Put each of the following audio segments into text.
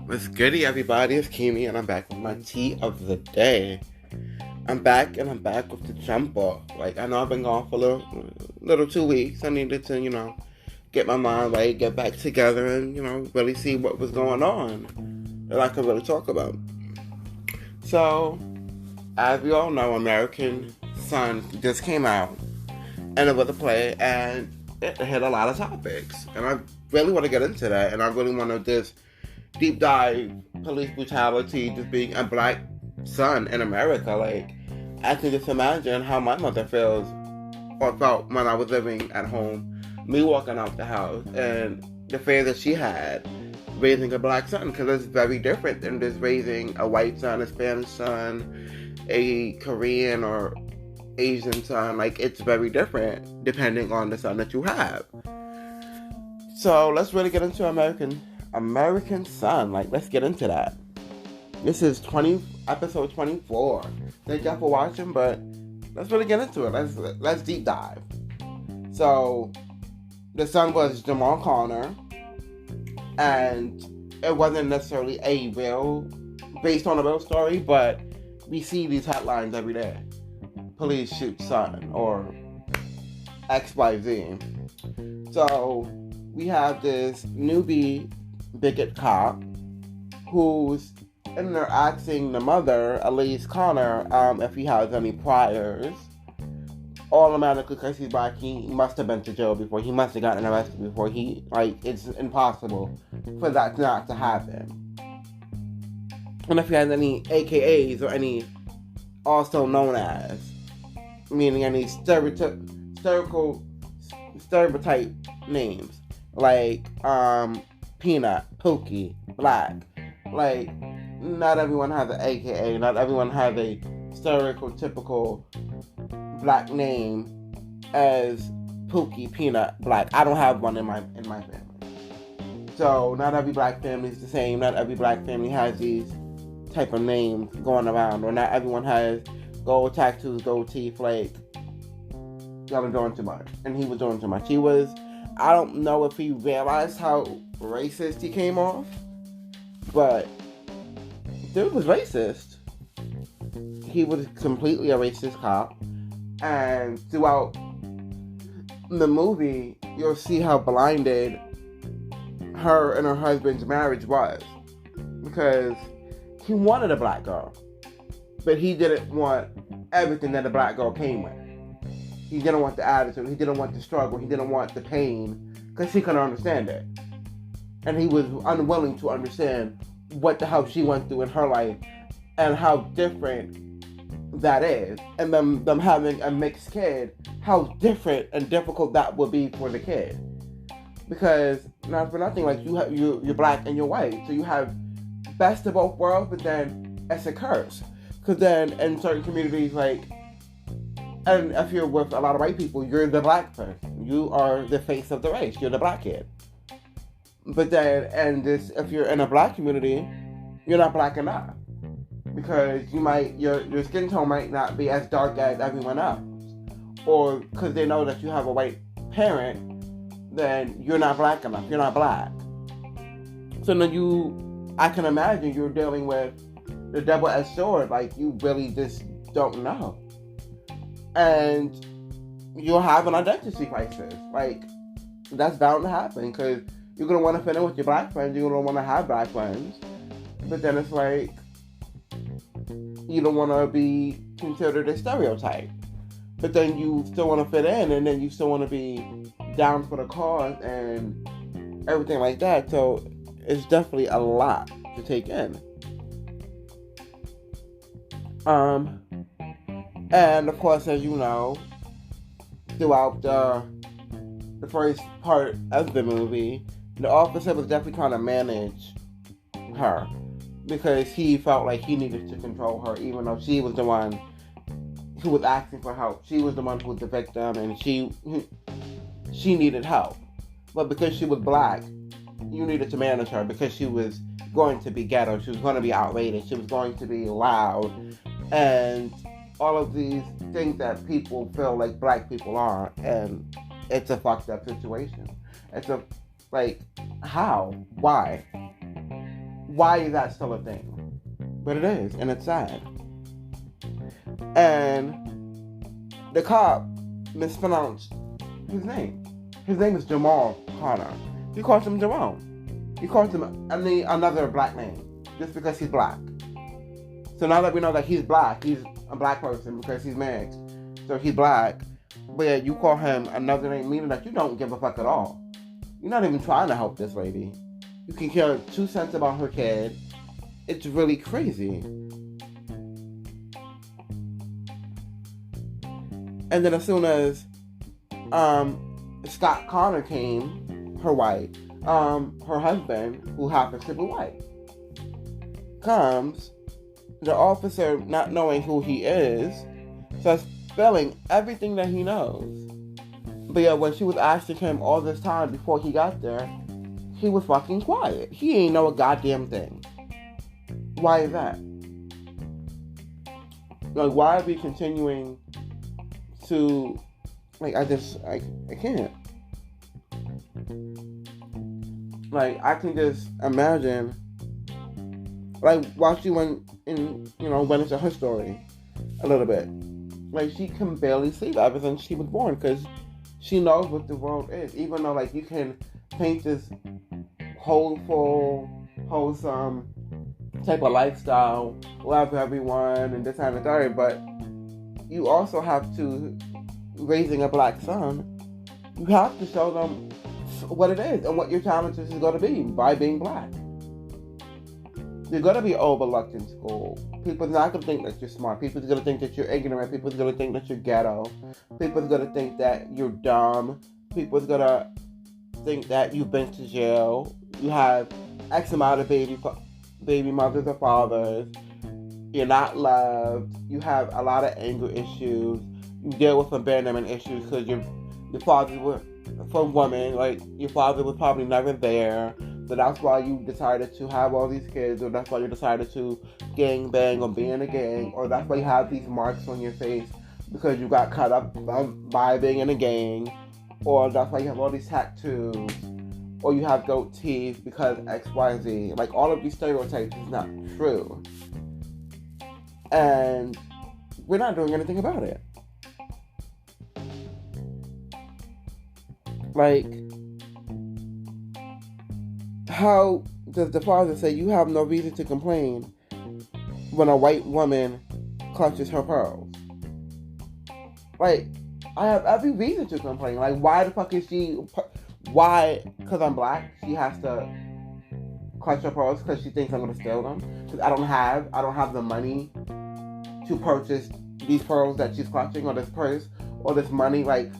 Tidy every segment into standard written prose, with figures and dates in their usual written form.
What's goody, everybody? It's Kimi, and I'm back with my tea of the day. I'm back with the jumper. Like, I know I've been gone for a little 2 weeks. I needed to, get my mind right, get back together, and, really see what was going on that I could really talk about. So, as we all know, American Son just came out, and it was a play, and it hit a lot of topics. And I really want to get into that, and I really want to just deep dive police brutality, just being a black son in America. Like, I can just imagine how my mother feels or felt when I was living at home, me walking out the house, and the fear that she had raising a black son, because it's very different than just raising a white son, a Spanish son, a Korean or Asian son. Like, it's very different depending on the son that you have. So let's really get into American Son. Like, let's get into that. This is episode 24. Thank y'all for watching, but let's really get into it. Let's deep dive. So, the son was Jamal Connor, and it wasn't necessarily based on a real story, but we see these headlines every day. Police shoot son, or XYZ. So, we have this newbie bigot cop who's in there asking the mother, Elise Connor, if he has any priors. Automatically, because he's black, he must have been to jail before. He must have gotten arrested before. It's impossible for that not to happen. And if he has any AKAs or any also known as, meaning any stereotype names, like Peanut, Pookie, Black. Like, not everyone has an AKA, not everyone has a stereotypical black name as Pookie, Peanut, Black. I don't have one in my family. So, not every black family is the same. Not every black family has these type of names going around. Or not everyone has gold tattoos, gold teeth. Like, y'all are doing too much. And he was doing too much. I don't know if he realized how racist he came off, but dude was racist. He was completely a racist cop, and throughout the movie, you'll see how blinded her and her husband's marriage was, because he wanted a black girl, but he didn't want everything that a black girl came with. He didn't want the attitude, he didn't want the struggle, he didn't want the pain, because he couldn't understand it. And he was unwilling to understand what the hell she went through in her life and how different that is. And them having a mixed kid, how different and difficult that would be for the kid. Because, not for nothing, like, you're black and you're white, so you have best of both worlds, but then it's a curse. Because then in certain communities, like, and if you're with a lot of white people, you're the black person. You are the face of the race. You're the black kid. But then, if you're in a black community, you're not black enough. Because your skin tone might not be as dark as everyone else. Or because they know that you have a white parent, then you're not black enough. You're not black. So then I can imagine you're dealing with the double-edged sword. Like, you really just don't know. And you'll have an identity crisis. Like, that's bound to happen, because you're going to want to fit in with your black friends, you're going to want to have black friends, but then it's like, you don't want to be considered a stereotype, but then you still want to fit in, and then you still want to be down for the cause, and everything like that. So, it's definitely a lot to take in. And of course, as you know, throughout the first part of the movie, the officer was definitely trying to manage her, because he felt like he needed to control her, even though she was the one who was asking for help. She was the one who was the victim, and she needed help. But because she was black, you needed to manage her, because she was going to be ghetto, she was going to be outrageous, she was going to be loud, and all of these things that people feel like black people are. And it's a fucked up situation. It's a, like, how? Why? Why is that still a thing? But it is, and it's sad. And the cop mispronounced his name. His name is Jamal Connor. He calls him Jerome. He calls him another black name just because he's black. So now that we know that he's black, he's a black person because he's mixed. So he's black. But yeah, you call him another name, meaning that you don't give a fuck at all. You're not even trying to help this lady. You can care 2 cents about her kid. It's really crazy. And then as soon as Scott Connor came, her husband, who happens to be white, comes, the officer, not knowing who he is, starts spelling everything that he knows. But yeah, when she was asking him all this time before he got there, he was fucking quiet. He ain't know a goddamn thing. Why is that? Like, why are we continuing to, like, I can't. Like, I can just imagine, like, while she went into her story a little bit. Like, she can barely sleep ever since she was born because she knows what the world is. Even though, like, you can paint this wholesome type of lifestyle, love everyone, and this kind of thing, but you also have to, raising a black son, you have to show them what it is and what your talent is going to be by being black. You're going to be overlooked in school. People's not going to think that you're smart. People's going to think that you're ignorant. People's going to think that you're ghetto. People's going to think that you're dumb. People's going to think that you've been to jail. You have X amount of baby mothers or fathers. You're not loved. You have a lot of anger issues. You deal with abandonment issues because your father was from women. Like, your father was probably never there. So that's why you decided to have all these kids, or that's why you decided to gang bang or be in a gang, or that's why you have these marks on your face because you got cut up by being in a gang, or that's why you have all these tattoos, or you have goat teeth because X, Y, Z. Like, all of these stereotypes is not true. And we're not doing anything about it. Like, how does the father say you have no reason to complain when a white woman clutches her pearls? Like, I have every reason to complain. Like, why the fuck is she... Why? Because I'm black, she has to clutch her pearls because she thinks I'm going to steal them? Because I don't have the money to purchase these pearls that she's clutching, or this purse, or this money. Like,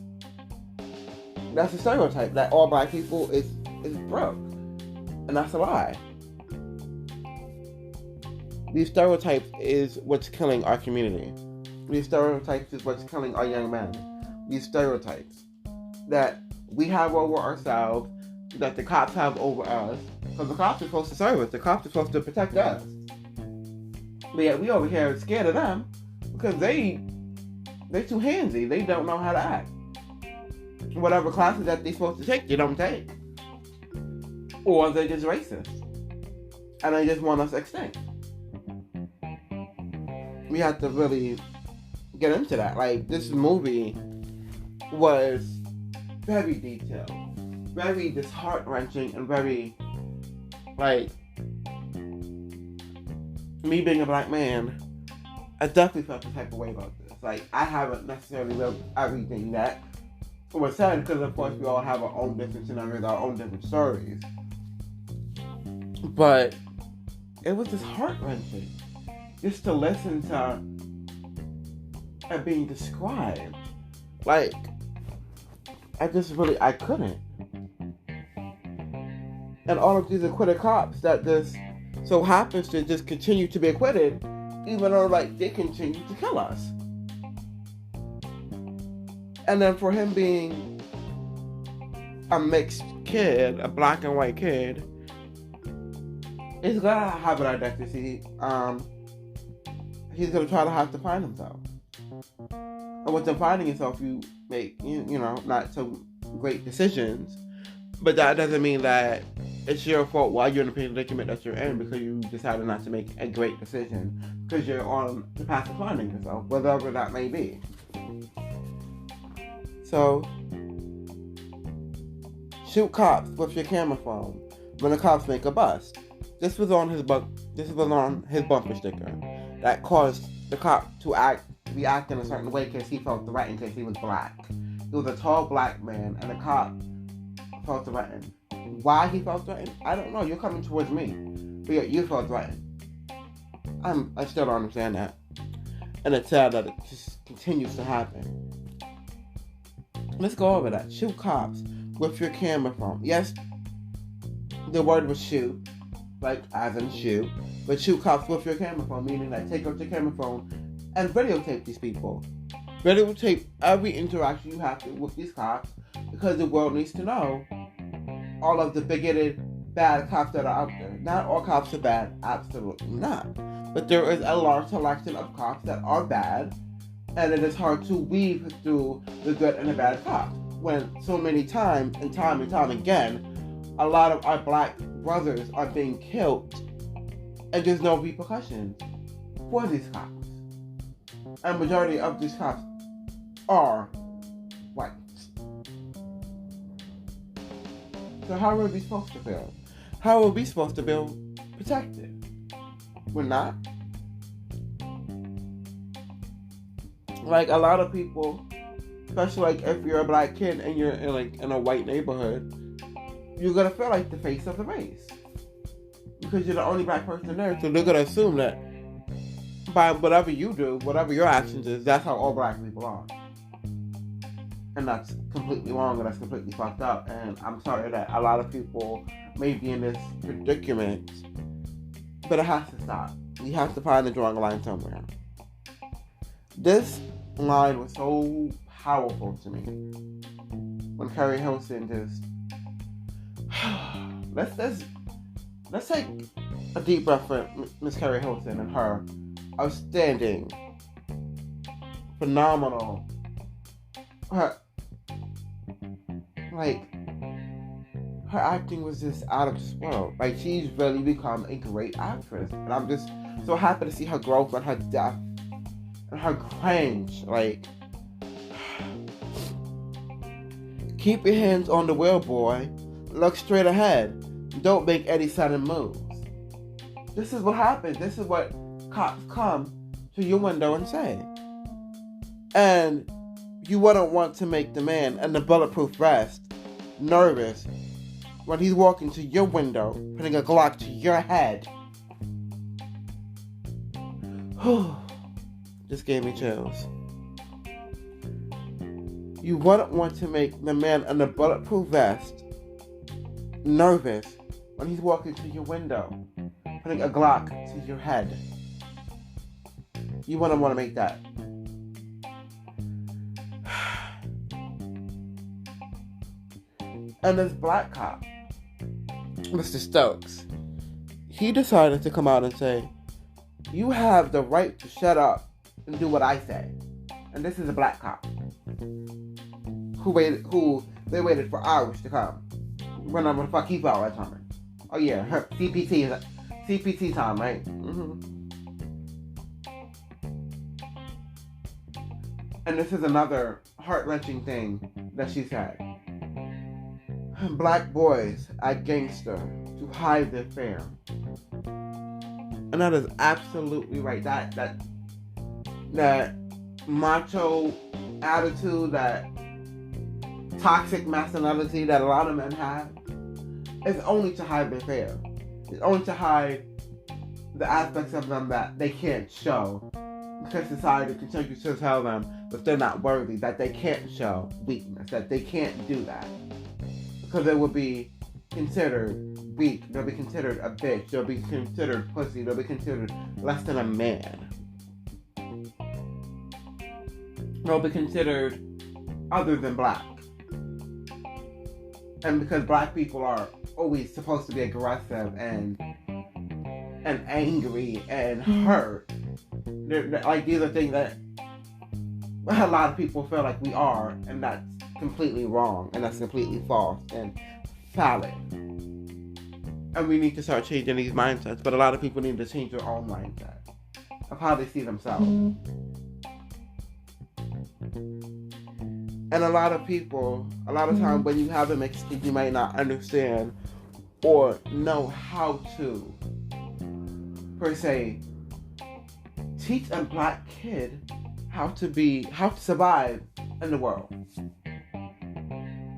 that's a stereotype that all black people is broke. And that's a lie. These stereotypes is what's killing our community. These stereotypes is what's killing our young men. These stereotypes that we have over ourselves, that the cops have over us. Because the cops are supposed to serve us. The cops are supposed to protect us. But yet we over here scared of them because they're too handsy. They don't know how to act. Whatever classes that they're supposed to take, they don't take. Or they're just racist. And they just want us extinct. We have to really get into that. Like, this movie was very detailed. Very just heart-wrenching and very, like, me being a black man, I definitely felt the type of way about this. Like, I haven't necessarily lived everything that was said because, of course, we all have our own different scenarios, our own different stories. But it was just heart-wrenching just to listen to it being described. Like, I couldn't. And all of these acquitted cops that just so happens to just continue to be acquitted, even though, like, they continue to kill us. And then for him being a mixed kid, a black and white kid, he's gonna have an identity. He's gonna try to have to find himself. And with him finding himself, you make, not to great decisions, but that doesn't mean that it's your fault while you're in the predicament that you're in because you decided not to make a great decision because you're on the path of finding yourself, whatever that may be. So, shoot cops with your camera phone when the cops make a bust. This was on his bumper sticker that caused the cop to react in a certain way because he felt threatened because he was black. He was a tall black man, and the cop felt threatened. Why he felt threatened? I don't know. You're coming towards me, but yet you felt threatened. I still don't understand that, and it's sad that it just continues to happen. Let's go over that. Shoot cops with your camera phone. Yes, the word was shoot, like as in shoot, but shoot cops with your camera phone, meaning that take out your camera phone and videotape these people. Videotape every interaction you have with these cops because the world needs to know all of the bigoted, bad cops that are out there. Not all cops are bad, absolutely not. But there is a large selection of cops that are bad, and it is hard to weave through the good and the bad cops when so many times and time again, a lot of our black brothers are being killed and there's no repercussions for these cops. And majority of these cops are white. So how are we supposed to feel? How are we supposed to feel protected? We're not. Like a lot of people, especially like if you're a black kid and you're in a white neighborhood, you're gonna feel like the face of the race because you're the only black person there. So they're gonna assume that by whatever you do, whatever your actions is, that's how all black people are. And that's completely wrong and that's completely fucked up. And I'm sorry that a lot of people may be in this predicament, but it has to stop. You have to find the drawing line somewhere. This line was so powerful to me when Carrie Hilson just let's take a deep breath for Miss Carrie Hilson and her outstanding, phenomenal, her acting was just out of this world. Like, she's really become a great actress, and I'm just so happy to see her growth and her depth and her cringe. Like, keep your hands on the wheel, boy. Look straight ahead. Don't make any sudden moves. This is what happens. This is what cops come to your window and say. And you wouldn't want to make the man in the bulletproof vest nervous when he's walking to your window, putting a Glock to your head. Just gave me chills. You wouldn't want to make the man in the bulletproof vest nervous when he's walking to your window, putting a Glock to your head. You wouldn't want to make that. And this black cop, Mr. Stokes, he decided to come out and say, you have the right to shut up and do what I say. And this is a black cop who they waited for hours to come. When the fuck he felt like coming. Oh yeah, CPT time, right? Mm-hmm. And this is another heart-wrenching thing that she said. Black boys act gangster to hide their fear. And that is absolutely right. That macho attitude, that toxic masculinity that a lot of men have, is only to hide their fear. It's only to hide the aspects of them that they can't show, because society continues to tell them that they're not worthy, that they can't show weakness, that they can't do that, because they will be considered weak, they'll be considered a bitch, they'll be considered pussy, they'll be considered less than a man, they'll be considered other than black. And because black people are always supposed to be aggressive and angry and hurt, they're, like, these are things that a lot of people feel like we are, and that's completely wrong, and that's completely false and valid. And we need to start changing these mindsets, but a lot of people need to change their own mindset of how they see themselves. And a lot of people, a lot of times when you have a mixtape, you might not understand or know how to, per se, teach a black kid how to survive in the world.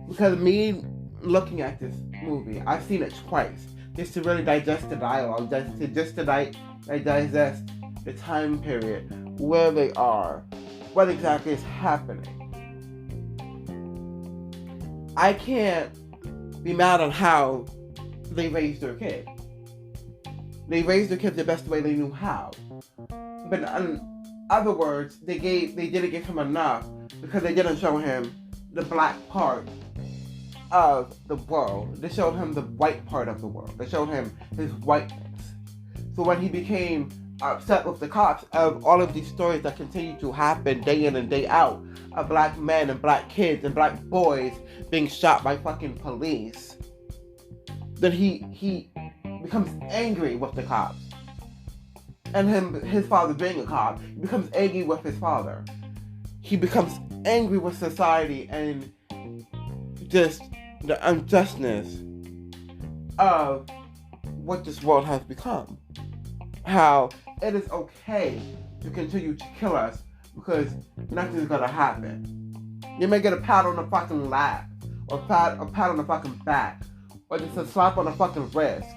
Because me looking at this movie, I've seen it twice, just to really digest the dialogue, just to digest the time period, where they are, what exactly is happening. I can't be mad on how they raised their kid. They raised their kid the best way they knew how. But in other words, they didn't give him enough because they didn't show him the black part of the world. They showed him the white part of the world. They showed him his whiteness. So when he became upset with the cops of all of these stories that continue to happen day in and day out of black men and black kids and black boys being shot by fucking police, then he becomes angry with the cops. And his father being a cop, he becomes angry with his father. He becomes angry with society and just the unjustness of what this world has become. How it is okay to continue to kill us because nothing's gonna happen. You may get a pat on the fucking lap, or a pat on the fucking back, or just a slap on the fucking wrist,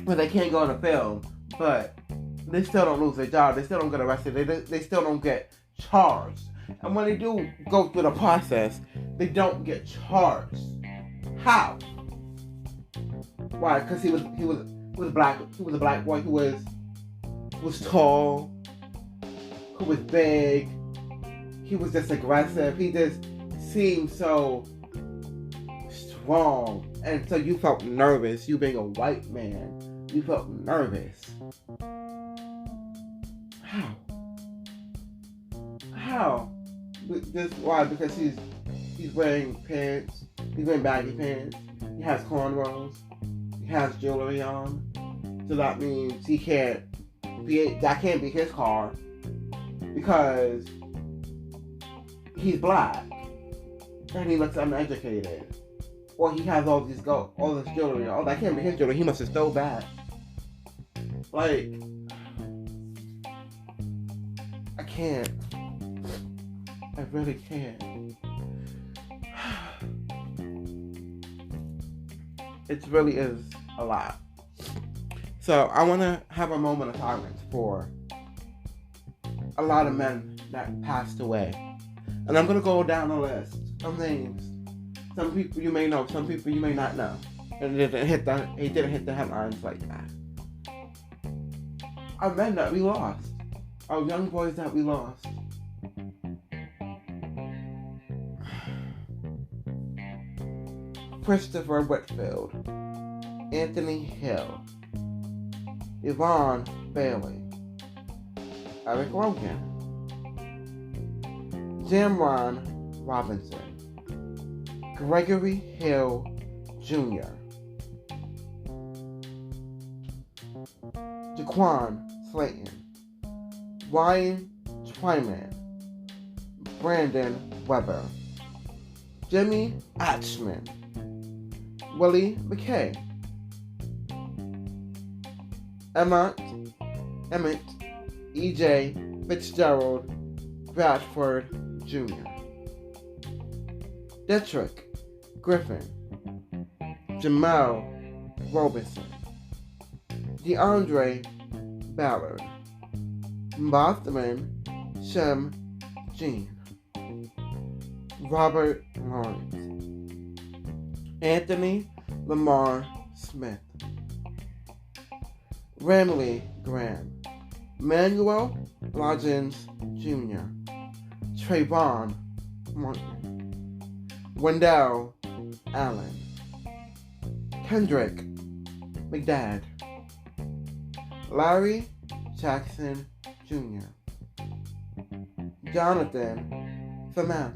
but they can't go in the film. But they still don't lose their job. They still don't get arrested. They still don't get charged. And when they do go through the process, they don't get charged. How? Why? Because he was black. He was a black boy who was tall, who was big. He was just aggressive. He just seemed so strong, and so you felt nervous. You being a white man, you felt nervous. How? Just why? Because he's wearing pants. He's wearing baggy pants. He has cornrows. He has jewelry on. So that means that can't be his car because he's black and he looks uneducated. Or he has all this jewelry. Oh, that can't be his jewelry. He must have stole that. Like, I can't. I really can't. It really is a lot. So I want to have a moment of silence for a lot of men that passed away. And I'm going to go down a list of names. Some people you may know, some people you may not know. And it didn't hit the headlines like that. Our men that we lost. Our young boys that we lost. Christopher Whitfield, Anthony Hill, Yvonne Bailey, Eric Logan, Jamron Robinson, Gregory Hill Jr., Jaquan Slayton, Ryan Twyman, Brandon Weber, Jimmy Atchman, Willie McKay, Emmett E.J. Fitzgerald Bradford Jr., Detrick Griffin, Jamel Robinson, DeAndre Ballard, Bothman Shem Jean, Robert Lawrence, Anthony Lamar Smith, Ramley Graham, Manuel Lodgins Jr., Trayvon Martin, Wendell Allen, Kendrick McDad, Larry Jackson Jr., Jonathan Famel,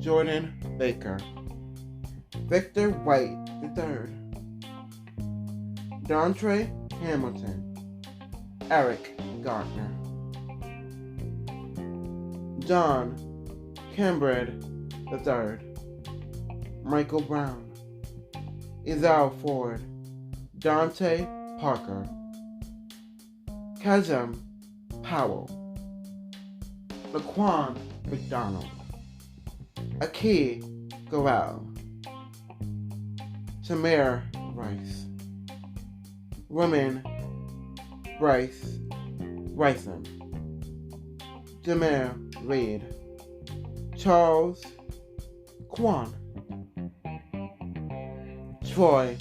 Jordan Baker. Victor White III. Dontre Hamilton. Eric Gardner. John Cambrid III. Michael Brown. Ezell Ford. Dante Parker. Kazem Powell. Laquan McDonald. Aki Goel. Tamir Rice. Women Bryce Bryson. Jameer Reed. Charles Kwan. Troy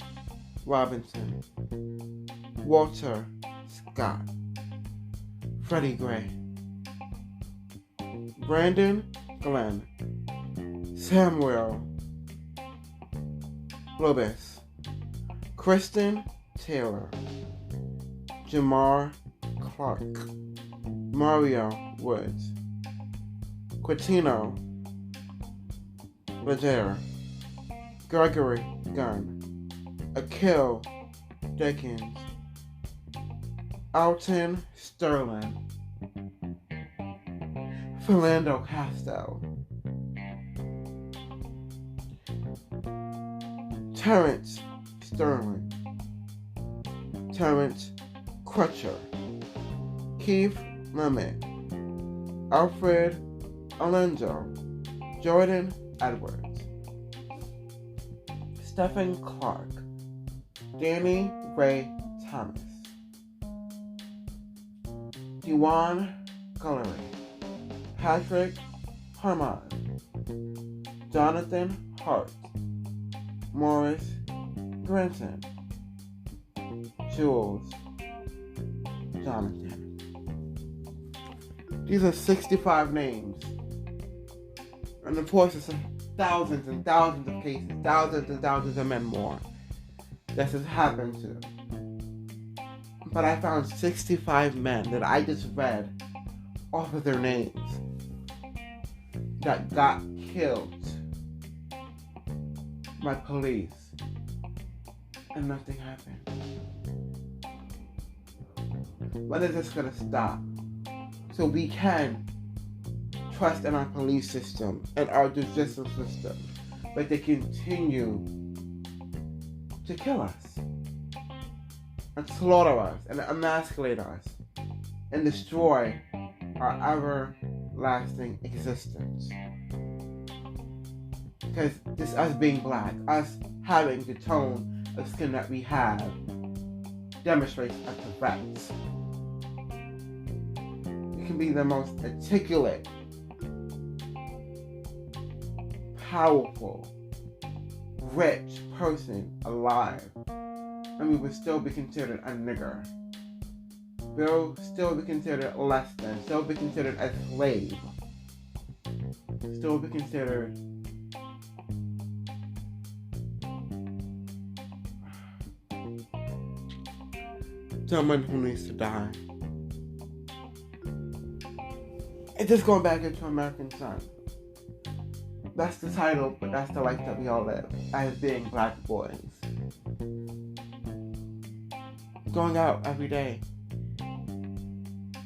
Robinson. Walter Scott. Freddie Gray. Brandon Glenn. Samuel Lobis. Kristen Taylor. Jamar Clark. Mario Woods. Quintino Legere. Gregory Gunn. Akil Dickens. Alton Sterling. Philando Castile. Terrence Sterling. Terrence Crutcher. Keith Lemon. Alfred Alonso. Jordan Edwards. Stephen Clark. Danny Ray Thomas. Dewan Gullery. Patrick Harmon. Jonathan Hart. Morris Granson. Jules Jonathan. These are 65 names. And of course, it's thousands and thousands of cases, thousands and thousands of men more that has happened to. But I found 65 men that I just read off of their names that got killed by police and nothing happened. When is this gonna stop? So we can trust in our police system and our judicial system, but they continue to kill us and slaughter us and emasculate us and destroy our everlasting existence. Because this us being black, us having the tone of skin that we have, demonstrates us as threats. It can be the most articulate, powerful, rich person alive, and we would still be considered a nigger. We'll still be considered less than, still be considered a slave, still be considered someone who needs to die. It's just going back into American Son. That's the title, but that's the life that we all live as being black boys. Going out every day.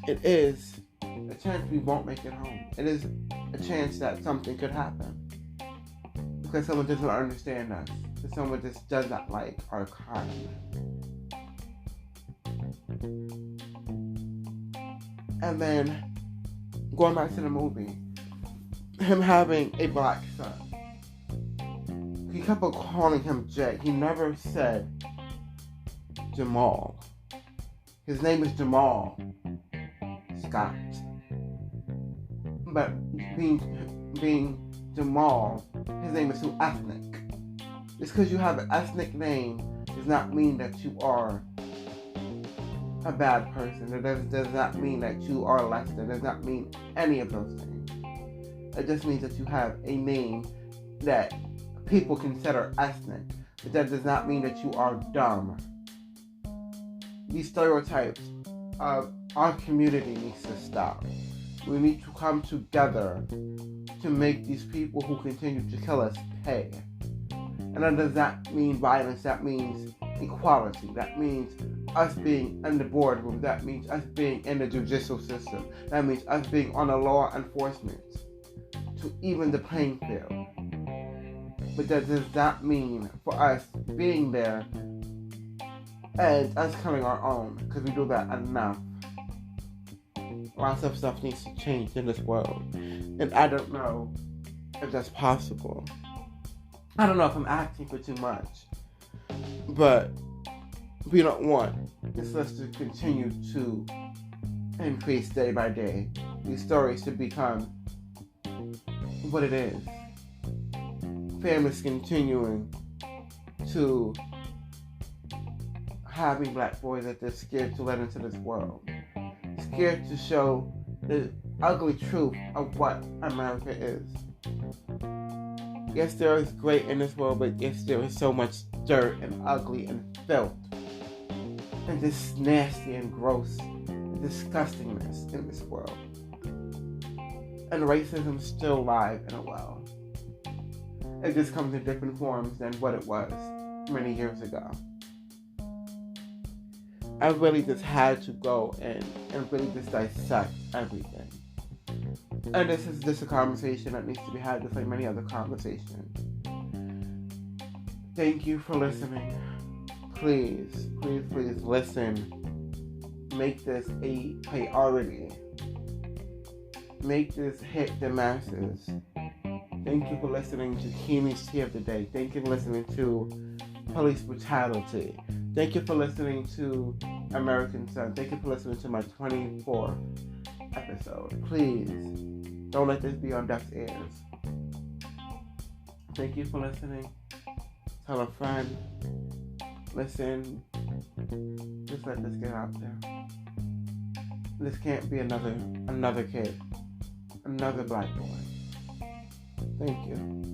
It is a chance we won't make it home. It is a chance that something could happen. Because someone doesn't understand us. Because someone just does not like our kind. And then, going back to the movie, him having a black son. He kept on calling him Jay. He never said Jamal. His name is Jamal Scott. But being Jamal, his name is too ethnic. Just because you have an ethnic name does not mean that you are a bad person. It does not mean that you are less than. It does not mean any of those things. It just means that you have a name that people consider ethnic. But that does not mean that you are dumb. These stereotypes of our community needs to stop. We need to come together to make these people who continue to kill us pay. And that does not mean violence. That means equality. That means us being in the boardroom. That means us being in the judicial system. That means us being on the law enforcement to even the playing field. But that does not mean for us being there and us killing our own, because we do that enough. Lots of stuff needs to change in this world, and I don't know if that's possible. I don't know if I'm asking for too much, but we don't want this list to continue to increase day by day. These stories to become what it is. Families continuing to having black boys that they're scared to let into this world. Scared to show the ugly truth of what America is. Yes, there is great in this world, but yes, there is so much dirt and ugly and filth and just nasty and gross and disgustingness in this world. And racism is still alive and well. It just comes in different forms than what it was many years ago. I really just had to go and really just dissect everything. And this is just a conversation that needs to be had just like many other conversations. Thank you for listening. Please, please, please listen. Make this a priority. Make this hit the masses. Thank you for listening to Kimi's Tea of the Day. Thank you for listening to Police Brutality. Thank you for listening to American Son. Thank you for listening to my 24th episode. Please, don't let this be on deaf ears. Thank you for listening. Tell a friend. Listen. Just let this get out there. This can't be another kid. Another black boy. Thank you.